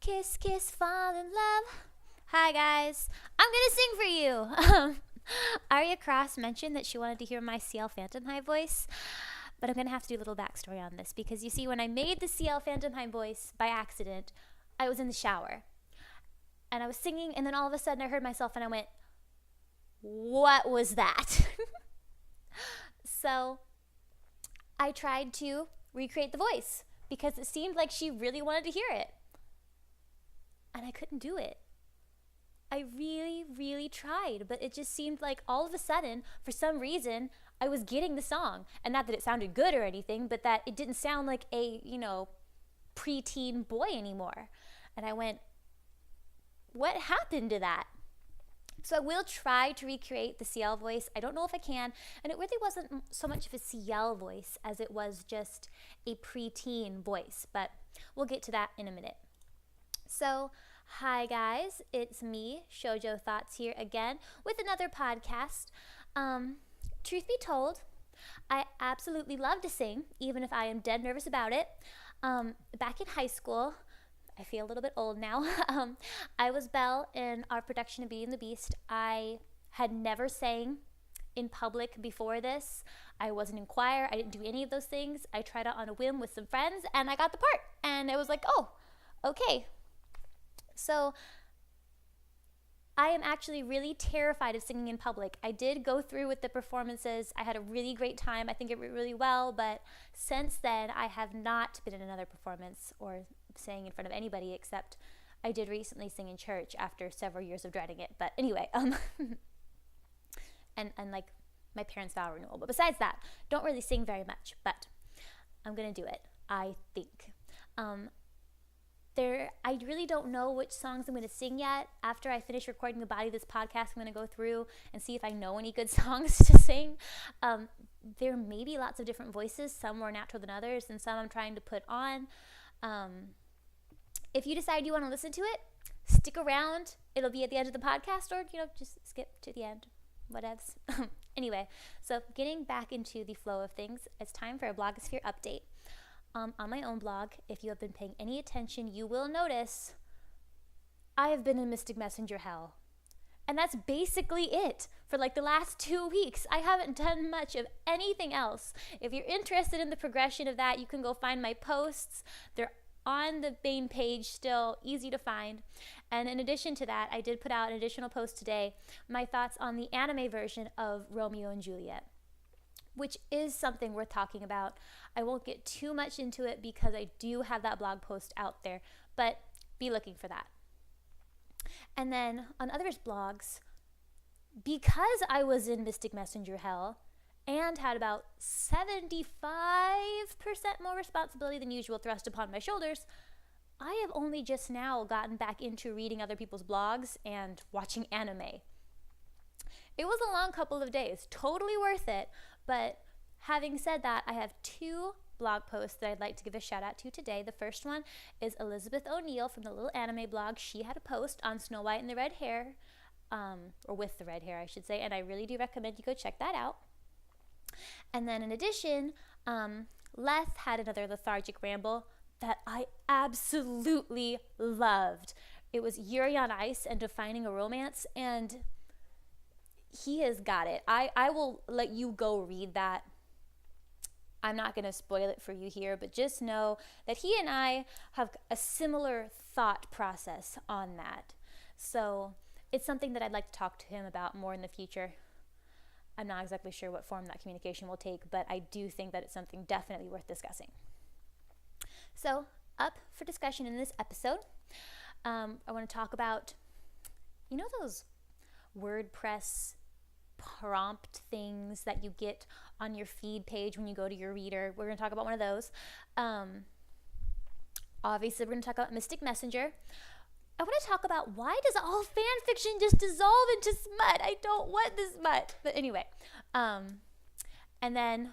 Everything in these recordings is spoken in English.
Kiss, kiss, fall in love. Hi, guys. I'm going to sing for you. Aria Cross mentioned that she wanted to hear my CL Phantom High voice, but I'm going to have to do a little backstory on this because you see, when I made the CL Phantom High voice by accident, I was in the shower and I was singing, and then all of a sudden I heard myself and I went, what was that? So I tried to recreate the voice because it seemed like she really wanted to hear it. And I couldn't do it. I really, really tried, but it just seemed like all of a sudden, for some reason, I was getting the song. And not that it sounded good or anything, but that it didn't sound like a, preteen boy anymore. And I went, what happened to that? So I will try to recreate the CL voice. I don't know if I can. And it really wasn't so much of a CL voice as it was just a preteen voice. But we'll get to that in a minute. So, hi guys. It's me, Shoujo Thoughts, here again with another podcast. Truth be told, I absolutely love to sing, even if I am dead nervous about it. Back in high school, I feel a little bit old now. I was Belle in our production of Beauty and the Beast. I had never sang in public before this. I wasn't in choir. I didn't do any of those things. I tried out on a whim with some friends, and I got the part. And it was like, oh, okay. So I am actually really terrified of singing in public. I did go through with the performances. I had a really great time. I think it went really well. But since then, I have not been in another performance or sang in front of anybody, except I did recently sing in church after several years of dreading it. But anyway, and like my parents' vow renewal. But besides that, don't really sing very much. But I'm going to do it, I think. I really don't know which songs I'm going to sing yet. After I finish recording the body of this podcast, I'm going to go through and see if I know any good songs to sing. There may be lots of different voices, some more natural than others, and some I'm trying to put on. If you decide you want to listen to it, stick around. It'll be at the end of the podcast, or, just skip to the end. Whatevs. Anyway, so getting back into the flow of things, it's time for a blogosphere update. On my own blog, if you have been paying any attention, you will notice I have been in Mystic Messenger hell. And that's basically it for like the last 2 weeks. I haven't done much of anything else. If you're interested in the progression of that, you can go find my posts. They're on the main page still, easy to find. And in addition to that, I did put out an additional post today, my thoughts on the anime version of Romeo and Juliet, which is something worth talking about. I won't get too much into it because I do have that blog post out there, but be looking for that. And then on others' blogs, because I was in Mystic Messenger hell and had about 75% more responsibility than usual thrust upon my shoulders, I have only just now gotten back into reading other people's blogs and watching anime. It was a long couple of days, totally worth it. But having said that, I have 2 blog posts that I'd like to give a shout out to today. The first one is Elizabeth O'Neill from the Little Anime blog. She had a post on Snow White and the Red Hair, or with the red hair, I should say, and I really do recommend you go check that out. And then in addition, Leth had another lethargic ramble that I absolutely loved. It was Yuri on Ice and Defining a Romance, and he has got it. I will let you go read that. I'm not going to spoil it for you here, but just know that he and I have a similar thought process on that. So it's something that I'd like to talk to him about more in the future. I'm not exactly sure what form that communication will take, but I do think that it's something definitely worth discussing. So up for discussion in this episode, I want to talk about, those WordPress prompt things that you get on your feed page when you go to your reader. We're going to talk about one of those. Obviously, we're going to talk about Mystic Messenger. I want to talk about, why does all fan fiction just dissolve into smut? I don't want this smut. But anyway, and then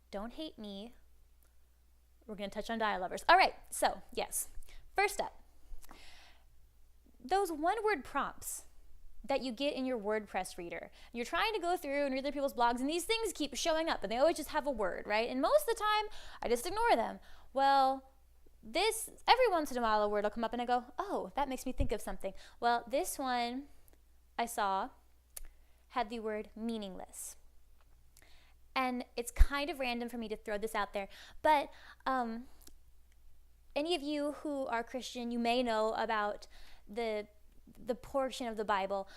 don't hate me. We're going to touch on dial-lovers. All right, so yes. First up, those one-word prompts that you get in your WordPress reader. You're trying to go through and read other people's blogs, and these things keep showing up, and they always just have a word, right? And most of the time, I just ignore them. Well, this, every once in a while a word will come up and I go, oh, that makes me think of something. Well, this one I saw had the word meaningless. And it's kind of random for me to throw this out there, but any of you who are Christian, you may know about the portion of the Bible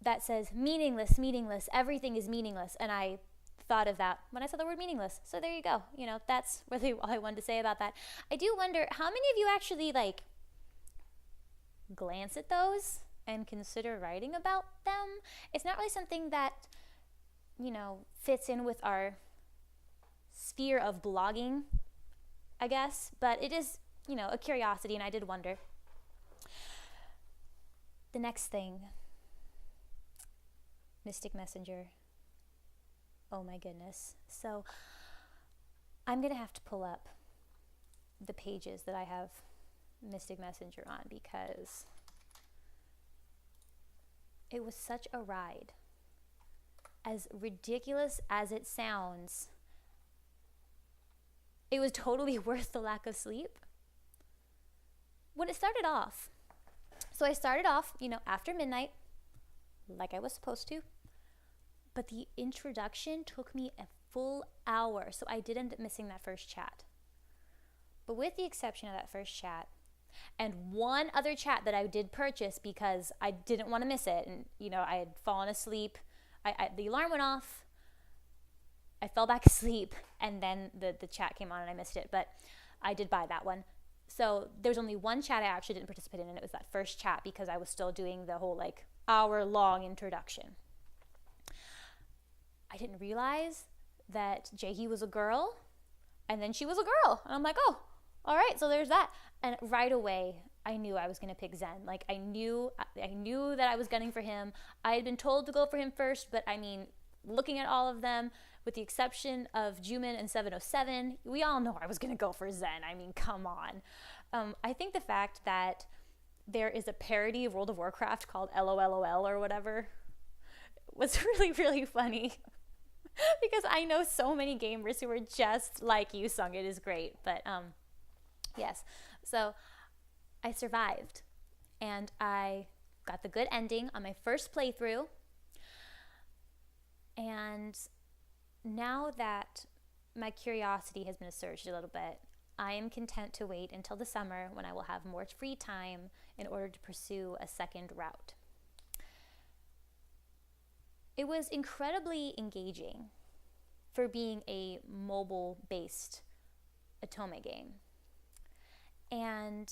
that says meaningless, meaningless, everything is meaningless. And I thought of that when I saw the word meaningless. So there you go. You know, that's really all I wanted to say about that. I do wonder how many of you actually like glance at those and consider writing about them. It's not really something that, you know, fits in with our sphere of blogging, I guess, but it is, you know, a curiosity, and I did wonder. The next thing, Mystic Messenger. Oh my goodness. So I'm going to have to pull up the pages that I have Mystic Messenger on because it was such a ride. As ridiculous as it sounds, it was totally worth the lack of sleep. When it started off, so I started off, you know, after midnight, like I was supposed to, but the introduction took me a full hour, so I did end up missing that first chat. But with the exception of that first chat, and one other chat that I did purchase because I didn't want to miss it, and, you know, I had fallen asleep, the alarm went off, I fell back asleep, and then the chat came on and I missed it, but I did buy that one. So there's only one chat I actually didn't participate in, and it was that first chat because I was still doing the whole like hour-long introduction. I didn't realize that Jaehee was a girl, and then she was a girl, and I'm like, oh, all right, so there's that. And right away, I knew I was going to pick Zen. Like, I knew that I was gunning for him. I had been told to go for him first, but I mean, looking at all of them, with the exception of Jumin and 707, we all know I was going to go for Zen. I mean, come on. I think the fact that there is a parody of World of Warcraft called LOLOL or whatever was really, really funny. Because I know so many gamers who are just like you, Sung. It is great. But yes, so I survived. And I got the good ending on my first playthrough. And now that my curiosity has been assuaged a little bit, I am content to wait until the summer when I will have more free time in order to pursue a second route. It was incredibly engaging for being a mobile-based Otome game. And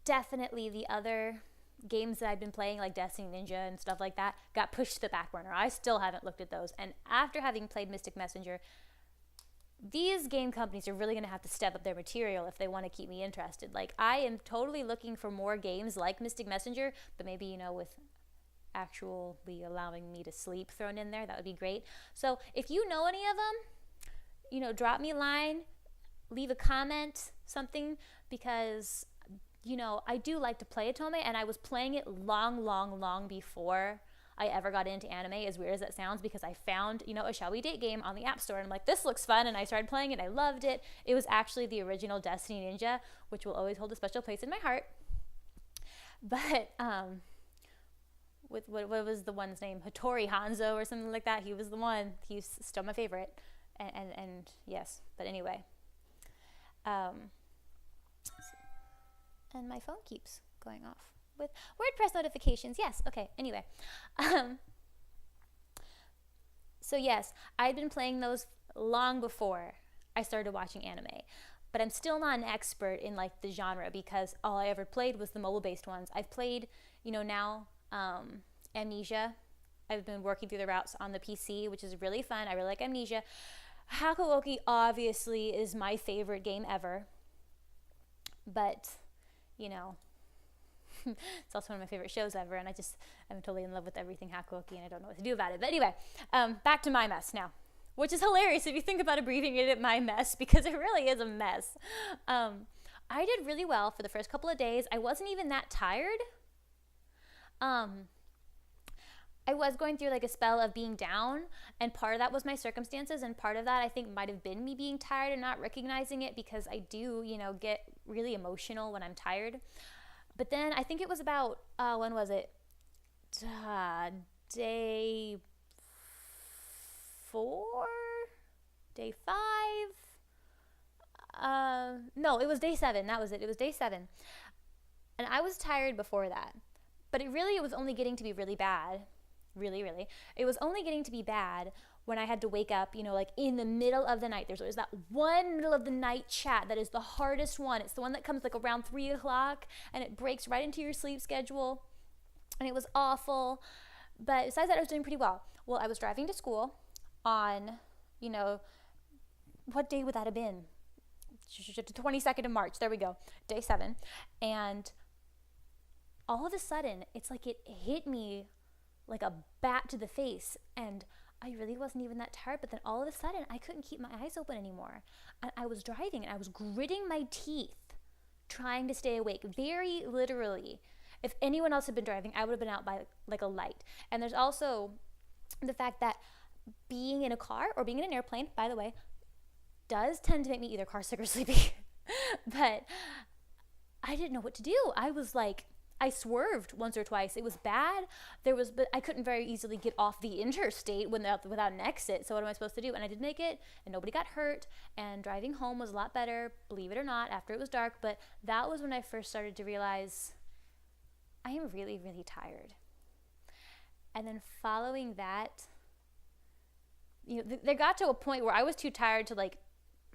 definitely the other games that I've been playing, like Destiny Ninja and stuff like that, got pushed to the back burner. I still haven't looked at those. And after having played Mystic Messenger, these game companies are really going to have to step up their material if they want to keep me interested. Like, I am totally looking for more games like Mystic Messenger, but maybe, you know, with actually allowing me to sleep thrown in there, that would be great. So if you know any of them, you know, drop me a line, leave a comment, something, because, you know, I do like to play Otome, and I was playing it long before I ever got into anime, as weird as that sounds, because I found, you know, a Shall We Date game on the App Store, and I'm like, this looks fun, and I started playing it, and I loved it. It was actually the original Destiny Ninja, which will always hold a special place in my heart. But, with what was the one's name? Hattori Hanzo or something like that. He was the one. He's still my favorite. And yes, but anyway. And my phone keeps going off with WordPress notifications. Yes. Okay. Anyway. So yes, I'd been playing those long before I started watching anime, but I'm still not an expert in like the genre because all I ever played was the mobile-based ones. I've played, you know, now Amnesia. I've been working through the routes on the PC, which is really fun. I really like Amnesia. Hakuoki obviously is my favorite game ever, but you know, it's also one of my favorite shows ever, and I'm totally in love with everything Hakuoki, and I don't know what to do about it. But anyway, back to my mess now, which is hilarious if you think about abbreviating it my mess, because it really is a mess. I did really well for the first couple of days. I wasn't even that tired. I was going through like a spell of being down, and part of that was my circumstances, and part of that I think might have been me being tired and not recognizing it, because I do, get really emotional when I'm tired. But then I think it was about, when was it? Day 4? Day 5? No, it was day 7. That was it. It was day 7. And I was tired before that. But it was only getting to be really bad. Really, really. It was only getting to be bad when I had to wake up, like in the middle of the night. There's always that one middle of the night chat that is the hardest one. It's the one that comes like around 3 o'clock and it breaks right into your sleep schedule. And it was awful. But besides that, I was doing pretty well. Well, I was driving to school on, what day would that have been? 22nd of March. There we go. Day 7. And all of a sudden, it's like it hit me like a bat to the face. And I really wasn't even that tired. But then all of a sudden, I couldn't keep my eyes open anymore. And I was driving and I was gritting my teeth trying to stay awake, very literally. If anyone else had been driving, I would have been out by like a light. And there's also the fact that being in a car or being in an airplane, by the way, does tend to make me either car sick or sleepy. But I didn't know what to do. I was like, I swerved once or twice. It was bad. But I couldn't very easily get off the interstate without an exit. So what am I supposed to do? And I did make it, and nobody got hurt. And driving home was a lot better, believe it or not, after it was dark. But that was when I first started to realize I am really, really tired. And then following that, there got to a point where I was too tired to like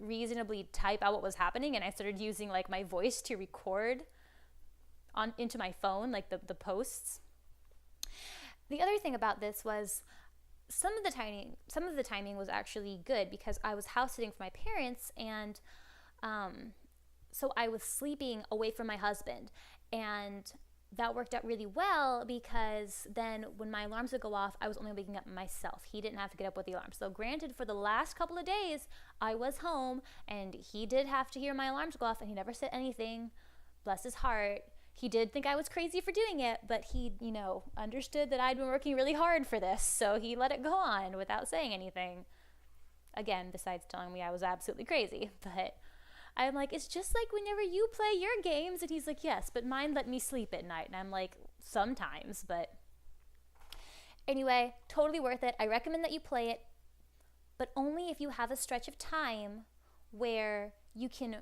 reasonably type out what was happening, and I started using like my voice to record into my phone, like the posts. The other thing about this was some of the timing was actually good, because I was house sitting for my parents, and so I was sleeping away from my husband, and that worked out really well, because then when my alarms would go off, I was only waking up myself. He didn't have to get up with the alarm. So granted, for the last couple of days, I was home and he did have to hear my alarms go off, and he never said anything. Bless his heart. He did think I was crazy for doing it, but he, understood that I'd been working really hard for this. So he let it go on without saying anything. Again, besides telling me I was absolutely crazy. But I'm like, it's just like whenever you play your games. And he's like, yes, but mine let me sleep at night. And I'm like, sometimes, but anyway, totally worth it. I recommend that you play it, but only if you have a stretch of time where you can,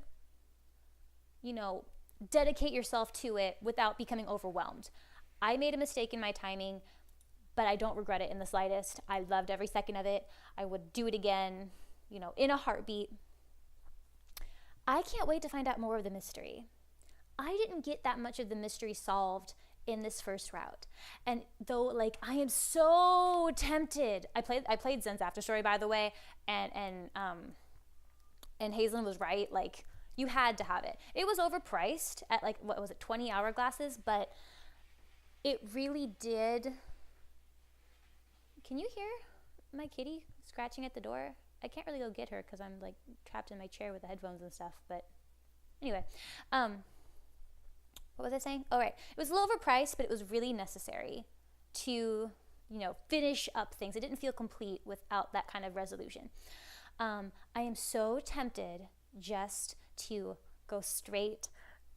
dedicate yourself to it without becoming overwhelmed. I made a mistake in my timing, but I don't regret it in the slightest. I loved every second of it. I would do it again, in a heartbeat. I can't wait to find out more of the mystery. I didn't get that much of the mystery solved in this first route. And though, like, I am so tempted. I played Zen's After Story, by the way, and Hazelin was right. Like, you had to have it. It was overpriced at, like, what was it, 20 hourglasses, but it really did. Can you hear my kitty scratching at the door? I can't really go get her because I'm like trapped in my chair with the headphones and stuff. But anyway, what was I saying? Oh, right. It was a little overpriced, but it was really necessary to, finish up things. It didn't feel complete without that kind of resolution. I am so tempted just to go straight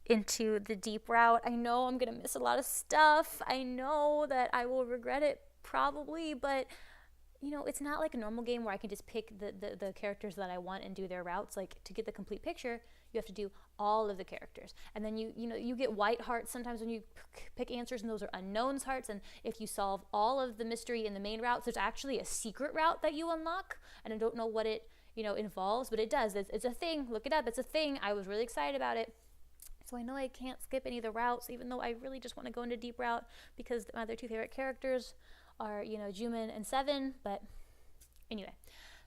into the deep route. I know I'm going to miss a lot of stuff. I know that I will regret it probably, but it's not like a normal game where I can just pick the characters that I want and do their routes. Like, to get the complete picture, you have to do all of the characters. And then you get white hearts sometimes when you pick answers, and those are unknowns hearts. And if you solve all of the mystery in the main routes, there's actually a secret route that you unlock. And I don't know what it, involves, but it does. It's a thing. Look it up. It's a thing. I was really excited about it. So I know I can't skip any of the routes, even though I really just want to go into deep route, because my other two favorite characters are, Jumin and Seven. But anyway,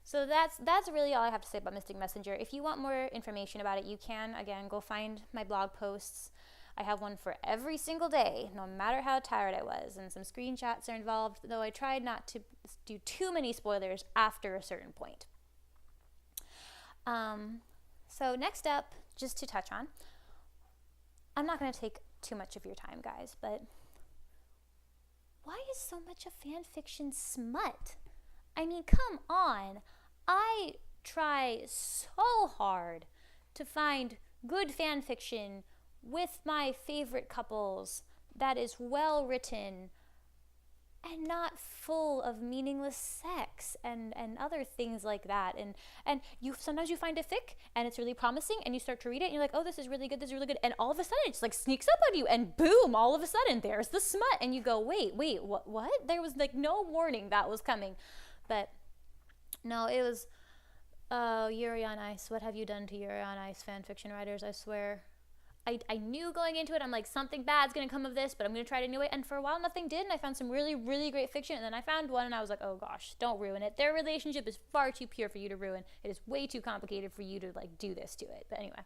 so that's really all I have to say about Mystic Messenger. If you want more information about it, you can, again, go find my blog posts. I have one for every single day, no matter how tired I was, and some screenshots are involved, though I tried not to do too many spoilers after a certain point. So next up, just to touch on, I'm not going to take too much of your time, guys, but why is so much of fan fiction smut? I mean, come on. I try so hard to find good fan fiction with my favorite couples that is well written and not full of meaningless sex and other things like that. And you sometimes you find a fic and it's really promising and you start to read it and you're like, oh, this is really good, and all of a sudden it just like sneaks up on you and boom, all of a sudden there's the smut and you go, wait, what? There was like no warning that was coming. But no, it was Yuri on Ice. What have you done to Yuri on Ice fan fiction writers? I swear. I knew going into it, I'm like, something bad's going to come of this, but I'm going to try it anyway. And for a while, nothing did. And I found some really, really great fiction. And then I found one and I was like, oh gosh, don't ruin it. Their relationship is far too pure for you to ruin. It is way too complicated for you to like do this to it. But anyway.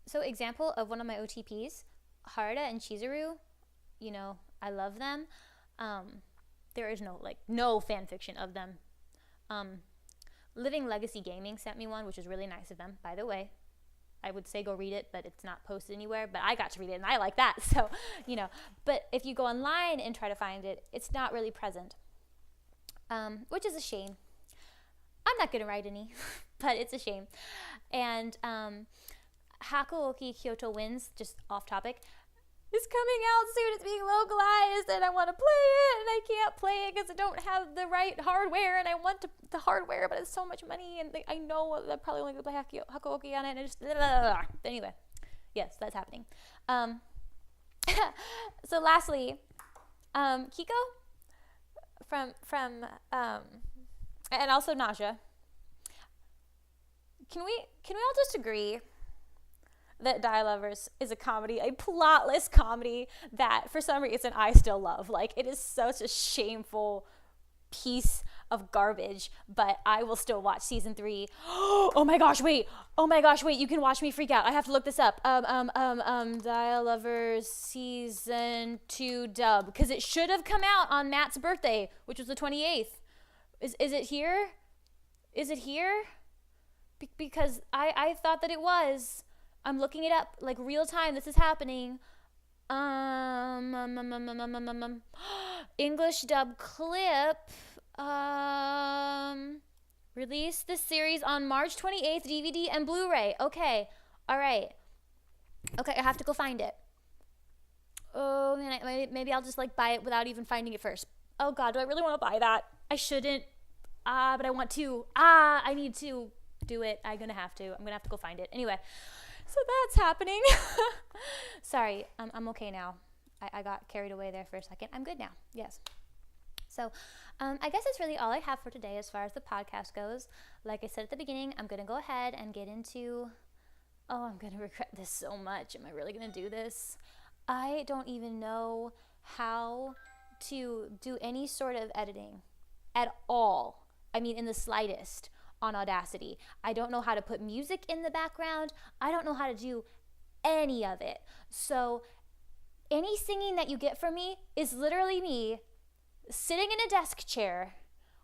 So example of one of my OTPs, Harada and Chizuru, you know, I love them. There is no fan fiction of them. Living Legacy Gaming sent me one, which was really nice of them, by the way. I would say go read it, but it's not posted anywhere. But I got to read it, and I like that. So, you know. But if you go online and try to find it, it's not really present, which is a shame. I'm not going to write any, but it's a shame. And Hakuoki Kyoto Winds, just off topic, is coming out soon. It's being localized, and I want to play it, and I can't play it because I don't have the right hardware, and I want the hardware, but it's so much money, and I know I'm probably only going to play Hakuoki on it, and I just... But anyway, yes, that's happening. So lastly, Kiko from and also Nausea. Can we all just agree that Die Lovers is a comedy, a plotless comedy that for some reason I still love? Like, it is such a shameful piece of garbage, but I will still watch season 3. Oh my gosh, wait, you can watch me freak out. I have to look this up. Die Lovers season 2 dub, because it should have come out on Matt's birthday, which was the 28th. Is it here? Is it here? Because I thought that it was. I'm looking it up, like real time. This is happening. English dub clip. Release this series on March 28th, DVD and Blu-ray. Okay. All right. Okay, I have to go find it. Oh, man, maybe I'll just like buy it without even finding it first. Oh God, do I really want to buy that? I shouldn't. But I want to. I need to do it. I'm gonna have to go find it. Anyway. So that's happening. Sorry, I'm okay now. I got carried away there for a second. I'm good now. Yes. So I guess that's really all I have for today as far as the podcast goes. Like I said at the beginning, I'm going to go ahead and get into... Oh, I'm going to regret this so much. Am I really going to do this? I don't even know how to do any sort of editing at all. I mean, in the slightest. On Audacity. I don't know how to put music in the background. I don't know how to do any of it. So any singing that you get from me is literally me sitting in a desk chair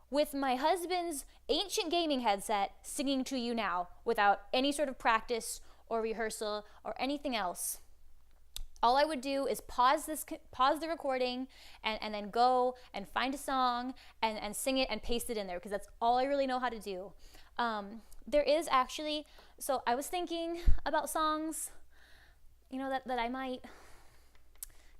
with my husband's ancient gaming headset singing to you now without any sort of practice or rehearsal or anything else. All I would do is pause the recording and then go and find a song and sing it and paste it in there, because that's all I really know how to do. There is actually, so I was thinking about songs, you know, that I might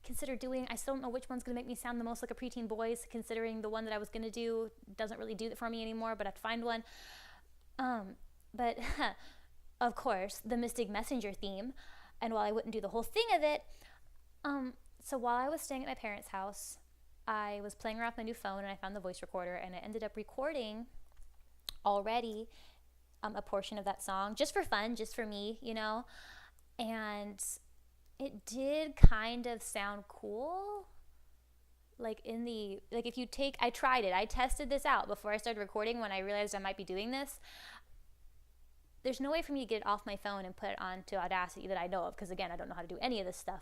consider doing. I still don't know which one's going to make me sound the most like a preteen boys, considering the one that I was going to do doesn't really do it for me anymore, but I have to find one. But of course, the Mystic Messenger theme. And while I wouldn't do the whole thing of it, so while I was staying at my parents' house, I was playing around with my new phone and I found the voice recorder, and I ended up recording already a portion of that song, just for fun, just for me, you know, and it did kind of sound cool. Like I tried it, I tested this out before I started recording when I realized I might be doing this. There's no way for me to get it off my phone and put it onto Audacity that I know of, because again, I don't know how to do any of this stuff.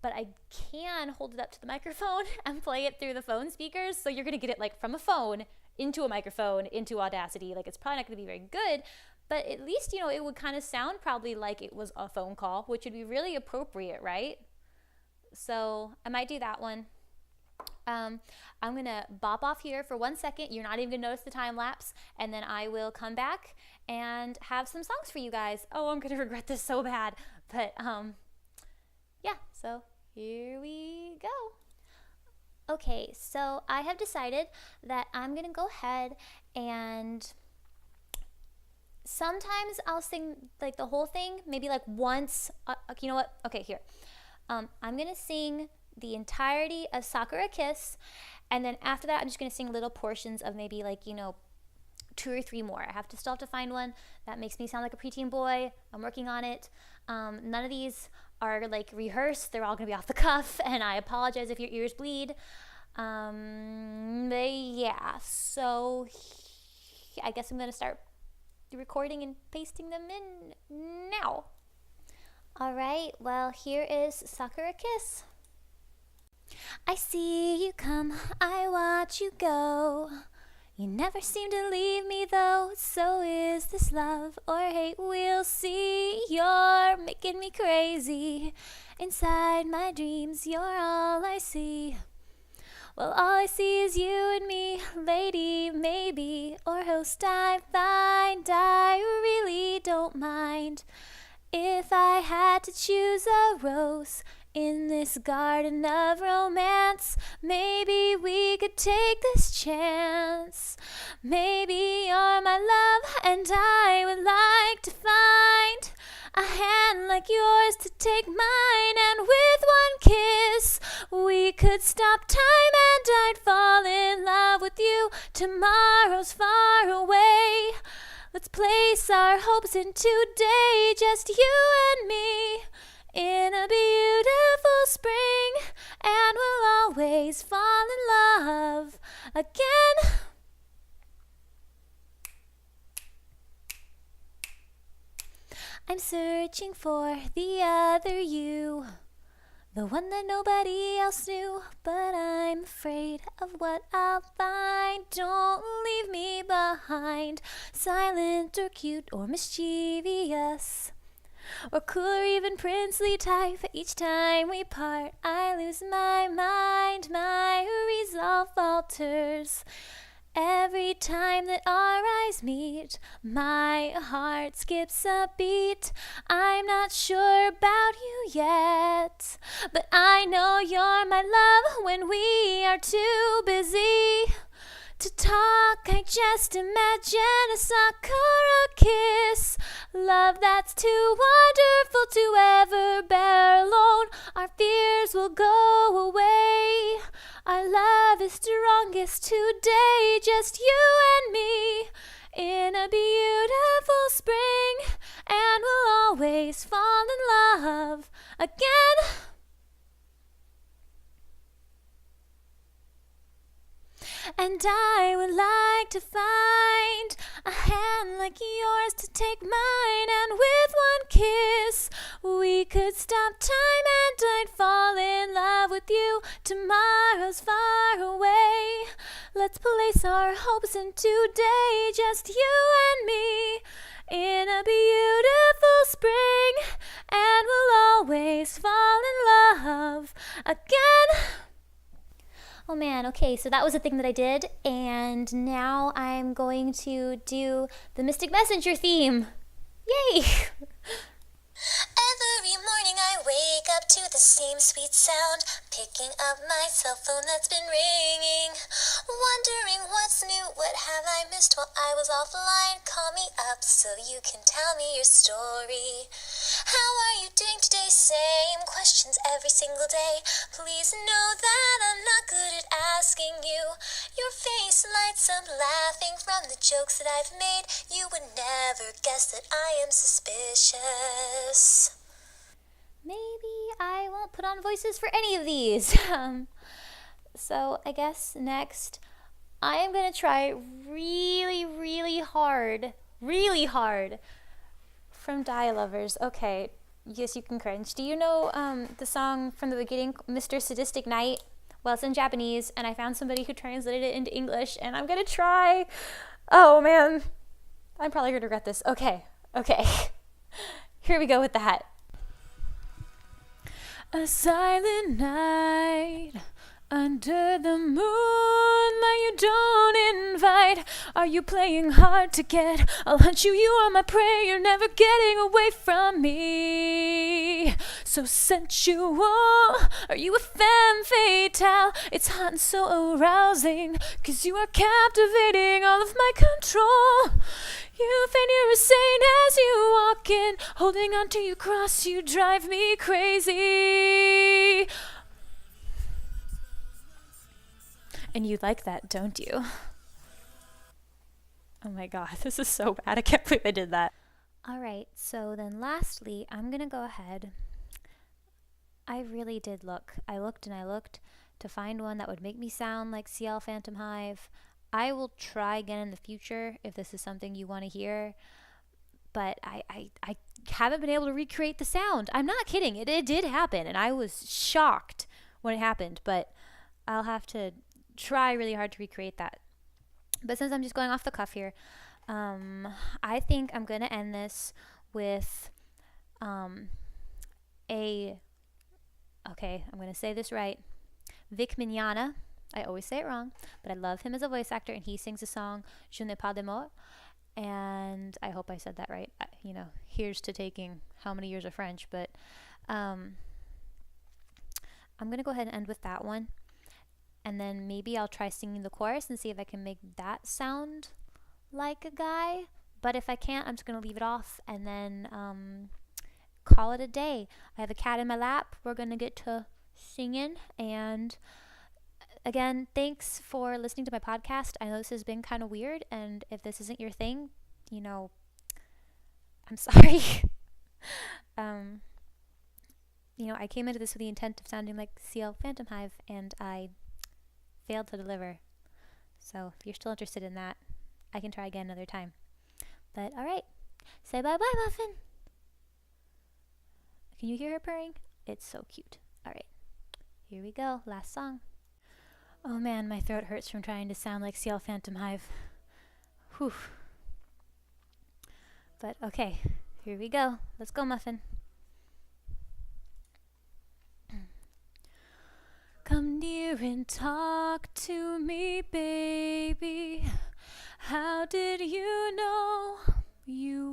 But I can hold it up to the microphone and play it through the phone speakers. So you're going to get it like from a phone into a microphone into Audacity. Like, it's probably not going to be very good, but at least, you know, it would kind of sound probably like it was a phone call, which would be really appropriate, right? So I might do that one. I'm going to bop off here for 1 second. You're not even going to notice the time lapse. And then I will come back and have some songs for you guys. Oh, I'm going to regret this so bad. But yeah, so here we go. Okay, so I have decided that I'm going to go ahead and sometimes I'll sing like the whole thing, maybe like once. You know what? Okay, here. I'm going to sing the entirety of Sakura Kiss, and then after that I'm just going to sing little portions of maybe like, 2 or 3 more. I still have to find one that makes me sound like a preteen boy. I'm working on it. None of these are like rehearsed. They're all going to be off the cuff, and I apologize if your ears bleed. But yeah, so I guess I'm going to start recording and pasting them in now. All right, well, here is Sakura Kiss. I see you come, I watch you go. You never seem to leave me though, so is this love or hate, we'll see. You're making me crazy. Inside my dreams, you're all I see. Well, all I see is you and me, lady, maybe, or host I find. I really don't mind if I had to choose a rose in this garden of romance. Maybe we could take this chance. Maybe you're my love, and I would like to find a hand like yours to take mine, and with one kiss we could stop time and I'd fall in love with you. Tomorrow's far away. Let's place our hopes in today, just you and me, in a beautiful spring, and we'll always fall in love again. I'm searching for the other you, the one that nobody else knew, but I'm afraid of what I'll find. Don't leave me behind, silent or cute or mischievous, or cool or even princely type. Each time we part, I lose my mind, my resolve falters. Every time that our eyes meet, my heart skips a beat. I'm not sure about you yet, but I know you're my love when we are too busy to talk. I just imagine a Sakura kiss, love that's too wonderful to ever bear alone. Our fears will go away. Our love is strongest today, just you and me, in a beautiful spring, and we'll always fall in love again. And I would like to find a hand like yours to take mine, and with one kiss we could stop time and I'd fall in love with you. Tomorrow's far away. Let's place our hopes in today, just you and me, in a beautiful spring, and we'll always fall in love again. Oh man, okay, so that was a thing that I did, and now I'm going to do the Mystic Messenger theme. Yay! Every morning I wake up to the same sweet sound, picking up my cell phone that's been ringing, wondering what's new, what have I missed while I was offline. Call me up so you can tell me your story. How are you doing today? Same questions every single day. Please know that I'm not good at asking you. Your face lights up laughing from the jokes that I've made. You would never guess that I am suspicious. Maybe I won't put on voices for any of these. So I guess next I am going to try really hard from Die Lovers. Okay, yes, you can cringe. Do you know the song from the beginning, Mr. Sadistic Night? Well, it's in Japanese, and I found somebody who translated it into English, and I'm going to try. Oh, man. I'm probably going to regret this. Okay. Here we go with that. A silent night under the moon that you don't invite. Are you playing hard to get? I'll hunt you, you are my prey. You're never getting away from me. So sensual, are you a femme fatale? It's hot and so arousing, 'cause you are captivating all of my control. You think you're a saint as you walk in, holding on to your cross, you drive me crazy. And you like that, don't you? Oh my god, this is so bad. I can't believe I did that. Alright, so then lastly, I'm gonna go ahead. I really did look. I looked and I looked to find one that would make me sound like CL Phantom Hive. I will try again in the future if this is something you want to hear. But I haven't been able to recreate the sound. I'm not kidding. It did happen, and I was shocked when it happened. But I'll have to try really hard to recreate that. But since I'm just going off the cuff here, I think I'm going to end this with okay, I'm going to say this right. Vic Mignogna. I always say it wrong, but I love him as a voice actor, and he sings the song Je n'ai pas de mots, and I hope I said that right. Here's to taking how many years of French, but I'm going to go ahead and end with that one, and then maybe I'll try singing the chorus and see if I can make that sound like a guy, but if I can't, I'm just going to leave it off and then call it a day. I have a cat in my lap. We're going to get to singing, and again, thanks for listening to my podcast. I know this has been kind of weird, and if this isn't your thing, I'm sorry. I came into this with the intent of sounding like CL Phantom Hive, and I failed to deliver. So if you're still interested in that, I can try again another time. But alright, say bye-bye, Muffin. Can you hear her purring? It's so cute. Alright, here we go, last song. Oh man, my throat hurts from trying to sound like CL Phantom Hive. Whew. But okay, here we go. Let's go, Muffin. Come near and talk to me, baby. How did you know you